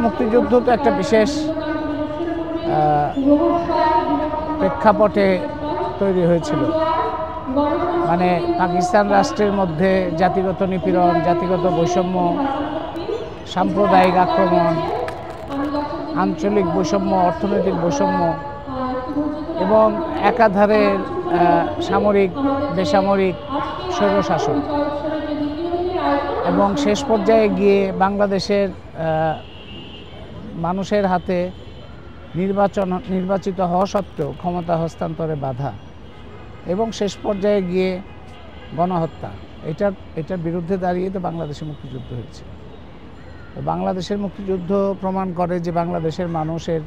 মুক্তিযুদ্ধ তো একটা বিশেষ প্রেক্ষাপটে তৈরি হয়েছিল। মানে পাকিস্তান রাষ্ট্রের মধ্যে জাতিগত নিপীড়ন, জাতিগত বৈষম্য, সাম্প্রদায়িক আক্রমণ, আঞ্চলিক বৈষম্য, অর্থনৈতিক বৈষম্য এবং একাধারে সামরিক বেসামরিক স্বৈরশাসন এবং শেষ পর্যায়ে গিয়ে বাংলাদেশের মানুষের হাতে নির্বাচিত হওয়া সত্ত্বেও ক্ষমতা হস্তান্তরে বাধা এবং শেষ পর্যায়ে গিয়ে গণহত্যা, এটার বিরুদ্ধে দাঁড়িয়ে তো বাংলাদেশের মুক্তিযুদ্ধ হয়েছে। তো বাংলাদেশের মুক্তিযুদ্ধ প্রমাণ করে যে বাংলাদেশের মানুষের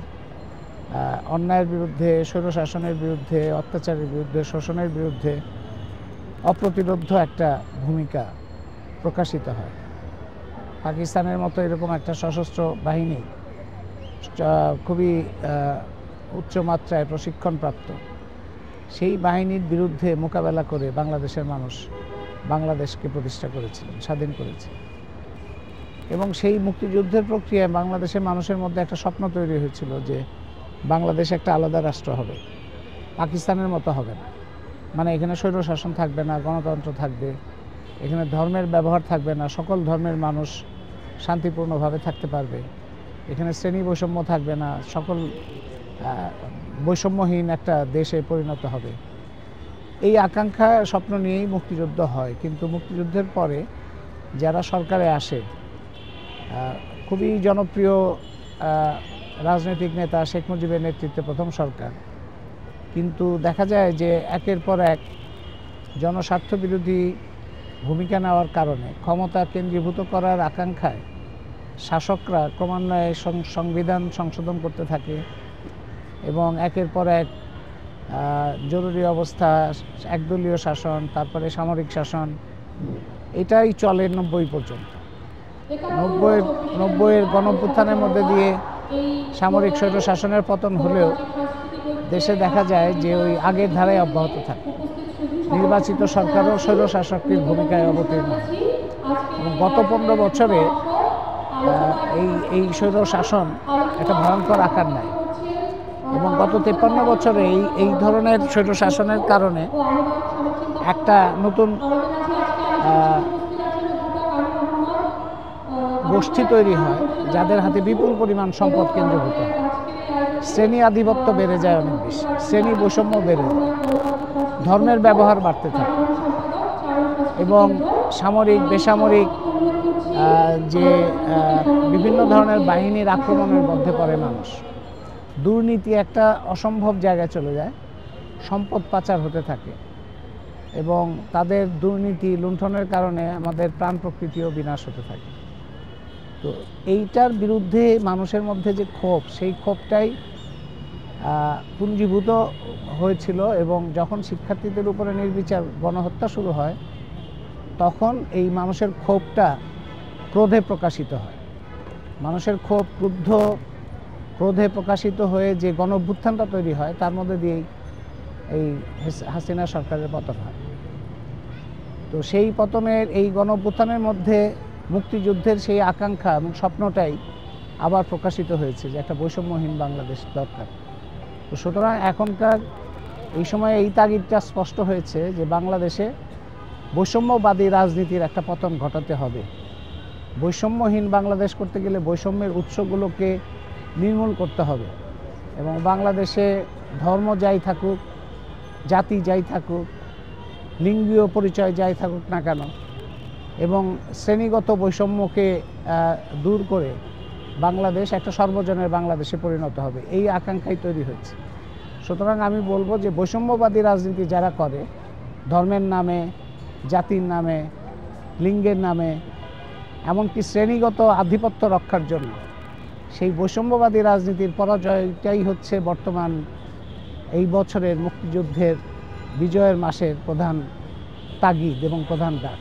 অন্যায়ের বিরুদ্ধে, স্বৈরশাসনের বিরুদ্ধে, অত্যাচারের বিরুদ্ধে, শোষণের বিরুদ্ধে অপ্রতিরোধ্য একটা ভূমিকা প্রকাশিত হয়। পাকিস্তানের মতো এরকম একটা সশস্ত্র বাহিনী, খুবই উচ্চমাত্রায় প্রশিক্ষণপ্রাপ্ত, সেই বাহিনীর বিরুদ্ধে মোকাবেলা করে বাংলাদেশের মানুষ বাংলাদেশকে প্রতিষ্ঠা করেছিলেন, স্বাধীন করেছে। এবং সেই মুক্তিযুদ্ধের প্রক্রিয়ায় বাংলাদেশের মানুষের মধ্যে একটা স্বপ্ন তৈরি হয়েছিল যে বাংলাদেশ একটা আলাদা রাষ্ট্র হবে, পাকিস্তানের মতো হবে না। মানে এখানে স্বৈরশাসন থাকবে না, গণতন্ত্র থাকবে, এখানে ধর্মের ব্যবহার থাকবে না, সকল ধর্মের মানুষ শান্তিপূর্ণভাবে থাকতে পারবে, এখানে শ্রেণী বৈষম্য থাকবে না, সকল বৈষম্যহীন একটা দেশে পরিণত হবে। এই আকাঙ্ক্ষা স্বপ্ন নিয়েই মুক্তিযুদ্ধ হয়। কিন্তু মুক্তিযুদ্ধের পরে যারা সরকারে আসে, খুবই জনপ্রিয় রাজনৈতিক নেতা শেখ মুজিবের নেতৃত্বে প্রথম সরকার, কিন্তু দেখা যায় যে একের পর এক জনস্বার্থ বিরোধী ভূমিকা নেওয়ার কারণে, ক্ষমতা কেন্দ্রীভূত করার আকাঙ্ক্ষায় শাসকরা ক্রমান্বয়ে সংবিধান সংশোধন করতে থাকে এবং একের পর এক জরুরি অবস্থা, একদলীয় শাসন, তারপরে সামরিক শাসন, এটাই চলে 90 পর্যন্ত। 90-এর গণঅভ্যুত্থানের মধ্যে দিয়ে সামরিক স্বৈরশাসনের পতন হলেও দেশে দেখা যায় যে ওই আগের ধারায় অব্যাহত থাকে। নির্বাচিত সরকারও স্বৈরশাসকের ভূমিকায় অবতীর্ণ। এবং গত 15 বছরে এই স্বৈরশাসন একটা ভয়ঙ্কর আকার নেয় এবং গত 53 বছরে এই ধরনের স্বৈরশাসনের কারণে একটা নতুন গোষ্ঠী তৈরি হয় যাদের হাতে বিপুল পরিমাণ সম্পদ কেন্দ্রীভূত হয়। শ্রেণী আধিপত্য বেড়ে যায় অনেক বেশি, শ্রেণী বৈষম্য বেড়ে যায়, ধর্মের ব্যবহার বাড়তে থাকে এবং সামরিক বেসামরিক যে বিভিন্ন ধরনের বাহিনীর আক্রমণের মধ্যে পড়ে মানুষ। দুর্নীতি একটা অসম্ভব জায়গায় চলে যায়, সম্পদ পাচার হতে থাকে এবং তাদের দুর্নীতি লুণ্ঠনের কারণে আমাদের প্রাণ প্রকৃতিও বিনাশ হতে থাকে। তো এইটার বিরুদ্ধে মানুষের মধ্যে যে ক্ষোভ, সেই ক্ষোভটাই পুঞ্জীভূত হয়েছিল এবং যখন শিক্ষার্থীদের উপরে নির্বিচার গণহত্যা শুরু হয় তখন এই মানুষের ক্ষোভটা ক্রোধে প্রকাশিত হয়। মানুষের ক্ষোভ ক্রোধে প্রকাশিত হয়ে যে গণঅভ্যুত্থানটা তৈরি হয় তার মধ্যে দিয়েই এই হাসিনা সরকারের পতন হয়। তো সেই পতনের এই গণঅভ্যুত্থানের মধ্যে মুক্তিযুদ্ধের সেই আকাঙ্ক্ষা এবং স্বপ্নটাই আবার প্রকাশিত হয়েছে যে একটা বৈষম্যহীন বাংলাদেশ দরকার। তো সুতরাং এখনকার এই সময়ে এই তাগিদটা স্পষ্ট হয়েছে যে বাংলাদেশে বৈষম্যবাদী রাজনীতির একটা পতন ঘটাতে হবে। বৈষম্যহীন বাংলাদেশ করতে গেলে বৈষম্যের উৎসগুলোকে নির্মূল করতে হবে এবং বাংলাদেশে ধর্ম যাই থাকুক, জাতি যাই থাকুক, লিঙ্গীয় পরিচয় যাই থাকুক না কেন, এবং শ্রেণীগত বৈষম্যকে দূর করে বাংলাদেশ একটা সর্বজনের বাংলাদেশে পরিণত হবে, এই আকাঙ্ক্ষাই তৈরি হয়েছে। সুতরাং আমি বলবো যে বৈষম্যবাদী রাজনীতি যারা করে, ধর্মের নামে, জাতির নামে, লিঙ্গের নামে, এমনকি শ্রেণীগত আধিপত্য রক্ষার জন্য, সেই বৈষম্যবাদী রাজনীতির পরাজয়টাই হচ্ছে বর্তমান এই বছরের মুক্তিযুদ্ধের বিজয়ের মাসের প্রধান তাগিদ এবং প্রধান ডাক।